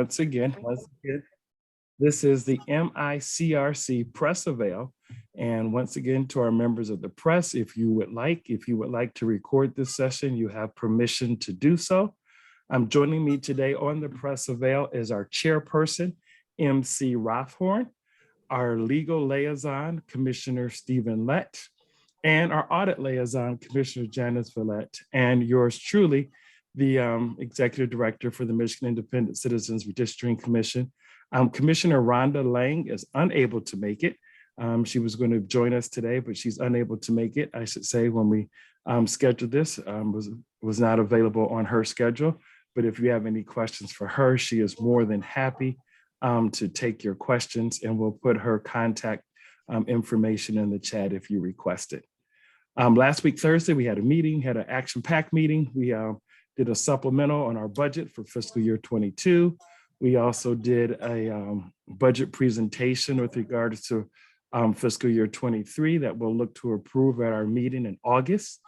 Once again, this is the MICRC press avail. And once again, to our members of the press, if you would like to record this session, you have permission to do so. Joining me today on the press avail is our chairperson, MC Rothhorn, our legal liaison, Commissioner Stephen Lett, and our audit liaison, Commissioner Janice Villette, and yours truly, the executive director for the Michigan Independent Citizens Redistricting Commission. Commissioner Rhonda Lang is unable to make it. She was going to join us today, but she's unable to make it, I should say, when we scheduled this, was not available on her schedule. But if you have any questions for her, she is more than happy to take your questions, and we'll put her contact information in the chat if you request it. Last week, Thursday, we had a meeting, had an action-packed meeting. We did a supplemental on our budget for fiscal year 22. We also did a budget presentation with regards to fiscal year 23 that we'll look to approve at our meeting in August.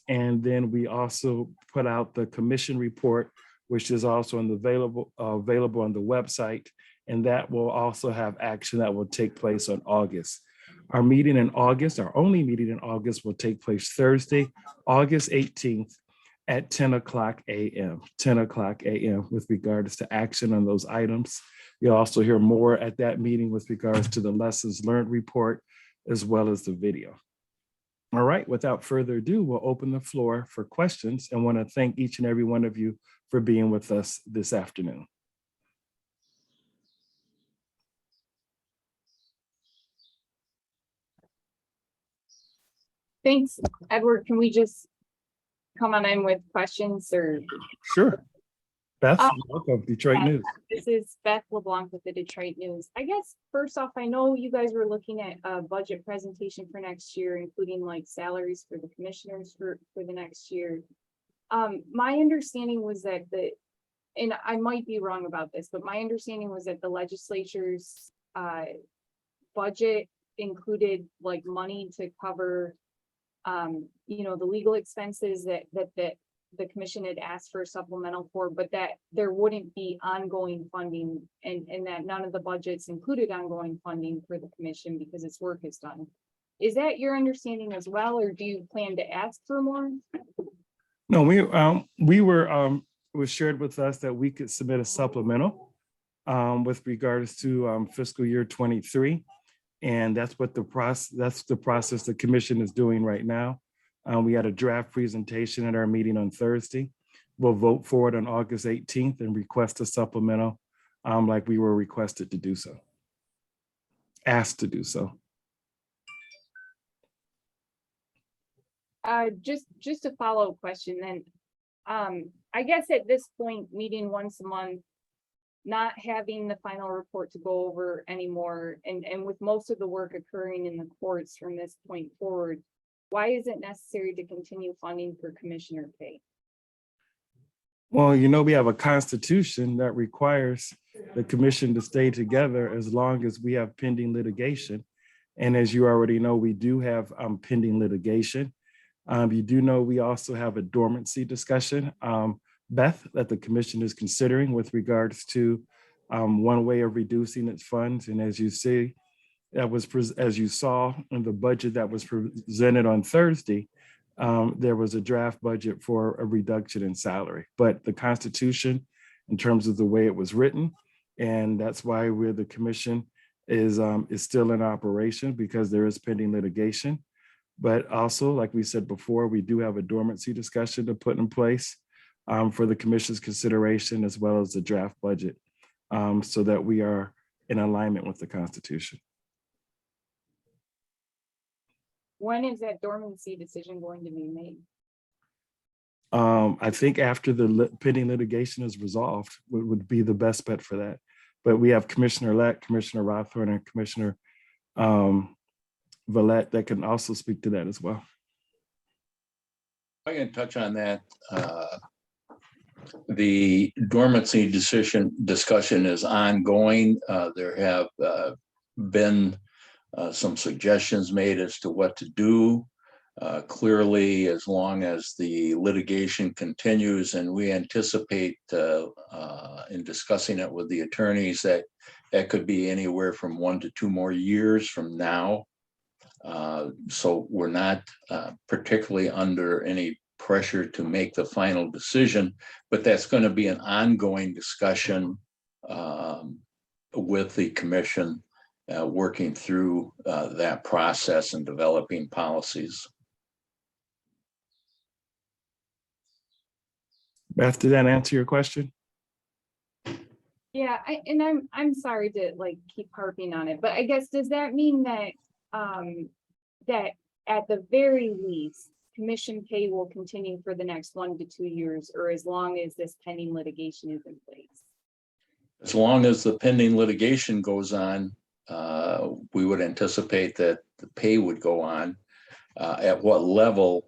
And then we also put out the commission report, which is also available on the website. And that will also have action that will take place on August. Our meeting in August, our only meeting in August, will take place Thursday, August 18th at 10 o'clock a.m., 10 o'clock a.m. with regards to action on those items. You'll also hear more at that meeting with regards to the lessons learned report, as well as the video. All right, without further ado, we'll open the floor for questions and want to thank each and every one of you for being with us this afternoon. Thanks, Edward. Can we just come on in with questions or? Sure. Beth, welcome, Detroit News. This is Beth LeBlanc with the Detroit News. I guess first off, I know you guys were looking at a budget presentation for next year, including like salaries for the commissioners for the next year. My understanding was that and I might be wrong about this, but my understanding was that the legislature's budget included like money to cover the legal expenses that the commission had asked for supplemental for, but that there wouldn't be ongoing funding and that none of the budgets included ongoing funding for the commission because its work is done. Is that your understanding as well, or do you plan to ask for more? No, it was shared with us that we could submit a supplemental with regards to fiscal year 23. And that's the process the commission is doing right now. We had a draft presentation at our meeting on Thursday. We'll vote for it on August 18th and request a supplemental like we were requested to do so, asked to do so. Just a follow-up question then. I guess at this point, meeting once a month, not having the final report to go over anymore, and with most of the work occurring in the courts from this point forward, why is it necessary to continue funding for commissioner pay? Well, we have a constitution that requires the commission to stay together as long as we have pending litigation. And as you already know, we do have pending litigation. You do know we also have a dormancy discussion, Beth, that the commission is considering with regards to one way of reducing its funds. And as you see, as you saw in the budget that was presented on Thursday, there was a draft budget for a reduction in salary. But the Constitution, in terms of the way it was written, and that's why the commission is still in operation because there is pending litigation. But also, like we said before, we do have a dormancy discussion to put in place for the commission's consideration, as well as the draft budget, so that we are in alignment with the Constitution. When is that dormancy decision going to be made? I think after the pending litigation is resolved would be the best bet for that. But we have Commissioner Lett, Commissioner Rothhorn, and Commissioner Villette that can also speak to that as well. I can touch on that. The dormancy discussion is ongoing. There have been some suggestions made as to what to do. Clearly, as long as the litigation continues, and we anticipate in discussing it with the attorneys that could be anywhere from 1 to 2 more years from now. So we're not particularly under any pressure to make the final decision, but that's going to be an ongoing discussion with the commission, working through that process and developing policies. Beth, did that answer your question? Yeah, I'm sorry to like keep harping on it, but I guess, does that mean that that at the very least, commission pay will continue for the next 1 to 2 years, or as long as this pending litigation is in place? As long as the pending litigation goes on, we would anticipate that the pay would go on. At what level,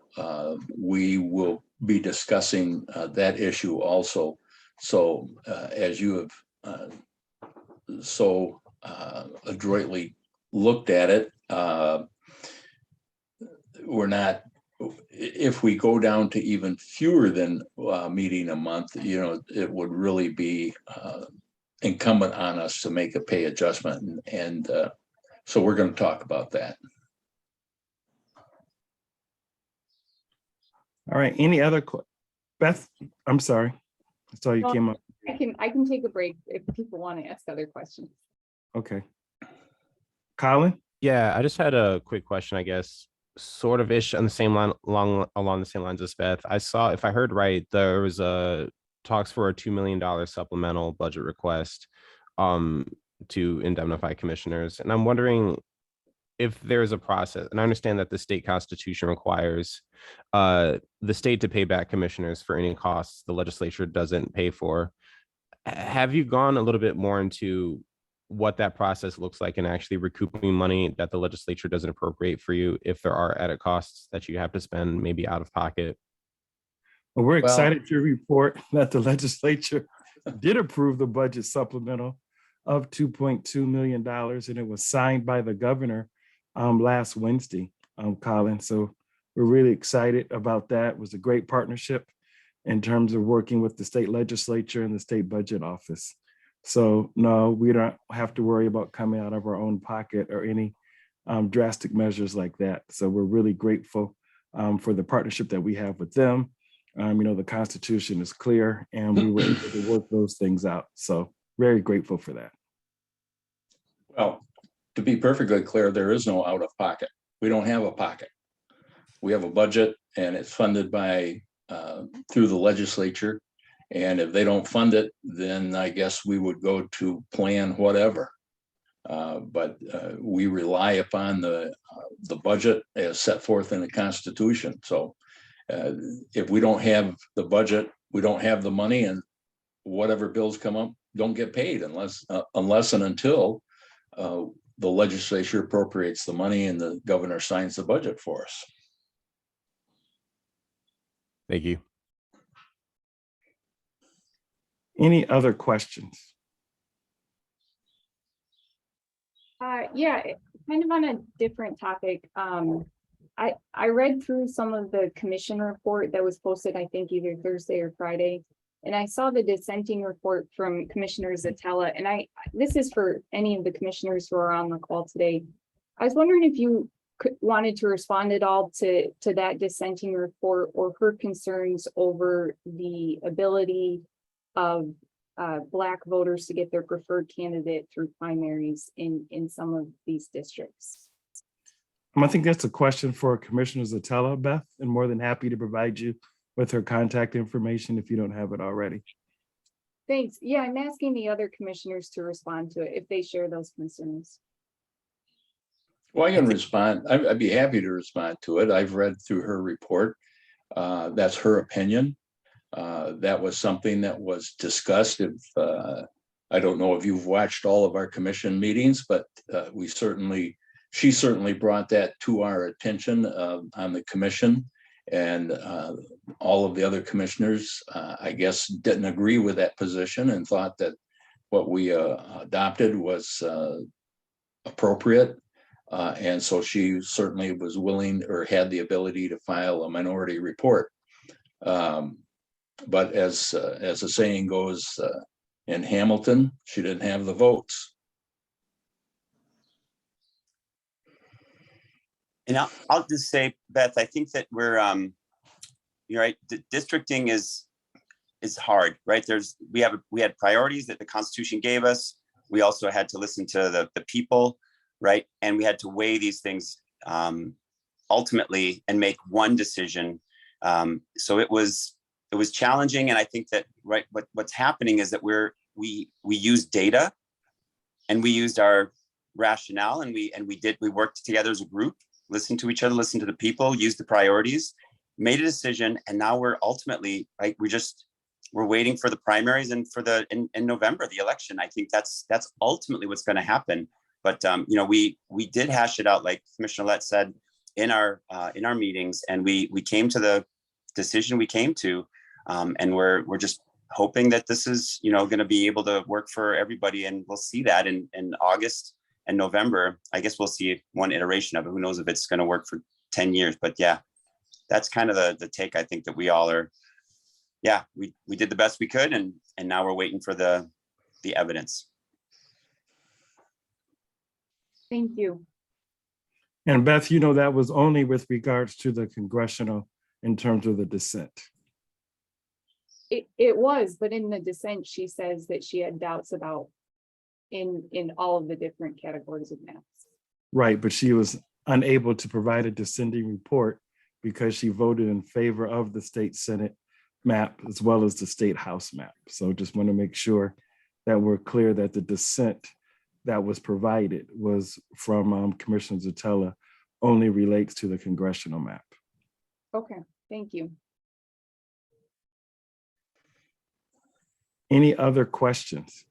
we will be discussing that issue also. So as you have so adroitly looked at it, we're not, if we go down to even fewer than meeting a month, it would really be incumbent on us to make a pay adjustment. And so we're going to talk about that. All right, any other, Beth, I'm sorry. I saw you Well, came up. I can take a break if people want to ask other questions. Okay. Colin? Yeah, I just had a quick question, I guess, sort of ish on the same line, along the same lines as Beth. I saw, if I heard right, there was a talks for a $2 million supplemental budget request to indemnify commissioners. And I'm wondering if there's a process, and I understand that the state constitution requires the state to pay back commissioners for any costs the legislature doesn't pay for. Have you gone a little bit more into what that process looks like and actually recouping money that the legislature doesn't appropriate for you if there are added costs that you have to spend maybe out of pocket? Well, we're excited to report that the legislature did approve the budget supplemental of $2.2 million, and it was signed by the governor last Wednesday, Colin. So we're really excited about that. It was a great partnership in terms of working with the state legislature and the state budget office. So no, we don't have to worry about coming out of our own pocket or any drastic measures like that. So we're really grateful for the partnership that we have with them. The Constitution is clear and we were able to work those things out. So very grateful for that. Well, to be perfectly clear, there is no out of pocket. We don't have a pocket. We have a budget and it's funded by through the legislature. And if they don't fund it, then I guess we would go to plan whatever. But we rely upon the budget as set forth in the Constitution. So if we don't have the budget, we don't have the money, and whatever bills come up don't get paid unless and until the legislature appropriates the money and the governor signs the budget for us. Thank you. Any other questions? Yeah, kind of on a different topic. I read through some of the commission report that was posted, I think either Thursday or Friday, and I saw the dissenting report from Commissioner Zatella, and this is for any of the commissioners who are on the call today. I was wondering if you wanted to respond at all to that dissenting report or her concerns over the ability of Black voters to get their preferred candidate through primaries in some of these districts. I think that's a question for Commissioner Zatella, Beth, and more than happy to provide you with her contact information if you don't have it already. Thanks. Yeah, I'm asking the other commissioners to respond to it if they share those concerns. Well, I can respond. I'd be happy to respond to it. I've read through her report. That's her opinion. That was something that was discussed. I don't know if you've watched all of our commission meetings, but she certainly brought that to our attention on the commission, and all of the other commissioners, I guess, didn't agree with that position and thought that what we adopted was appropriate. And so she certainly was willing or had the ability to file a minority report. But as the saying goes, in Hamilton, she didn't have the votes. And I'll just say, Beth, I think that we're, you're right. Districting is hard, right? We had priorities that the Constitution gave us. We also had to listen to the people, right? And we had to weigh these things ultimately and make one decision. So it was challenging, and I think that what's happening is that we use data, and we used our rationale, and we worked together as a group, listened to each other, listened to the people, used the priorities, made a decision, and now we're ultimately we're waiting for the primaries and for in November, the election. I think that's ultimately what's going to happen. But we did hash it out, like Commissioner Lett said, in our meetings, and we came to the decision we came to, and we're just hoping that this is going to be able to work for everybody, and we'll see that in August and November. I guess we'll see one iteration of it. Who knows if it's going to work for 10 years? But yeah, that's kind of the take. I think that we all are. Yeah, we did the best we could, and now we're waiting for the evidence. Thank you. And Beth, that was only with regards to the congressional in terms of the dissent. It was, but in the dissent, she says that she had doubts about in all of the different categories of maps. Right, but she was unable to provide a dissenting report because she voted in favor of the state Senate map as well as the state House map. So just want to make sure that we're clear that the dissent that was provided was from Commissioner Zutella only relates to the congressional map. Okay, thank you. Any other questions?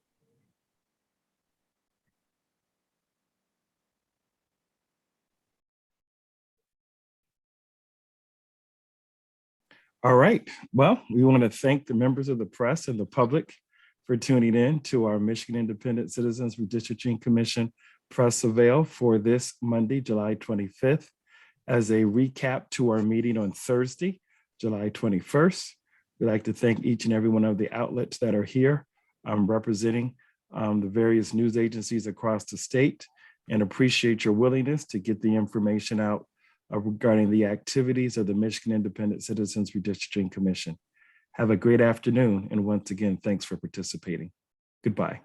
All right. Well, we want to thank the members of the press and the public for tuning in to our Michigan Independent Citizens Redistricting Commission press avail for this Monday, July 25th. As a recap to our meeting on Thursday, July 21st, we'd like to thank each and every one of the outlets that are here representing the various news agencies across the state, and appreciate your willingness to get the information out regarding the activities of the Michigan Independent Citizens Redistricting Commission. Have a great afternoon, and once again, thanks for participating. Goodbye.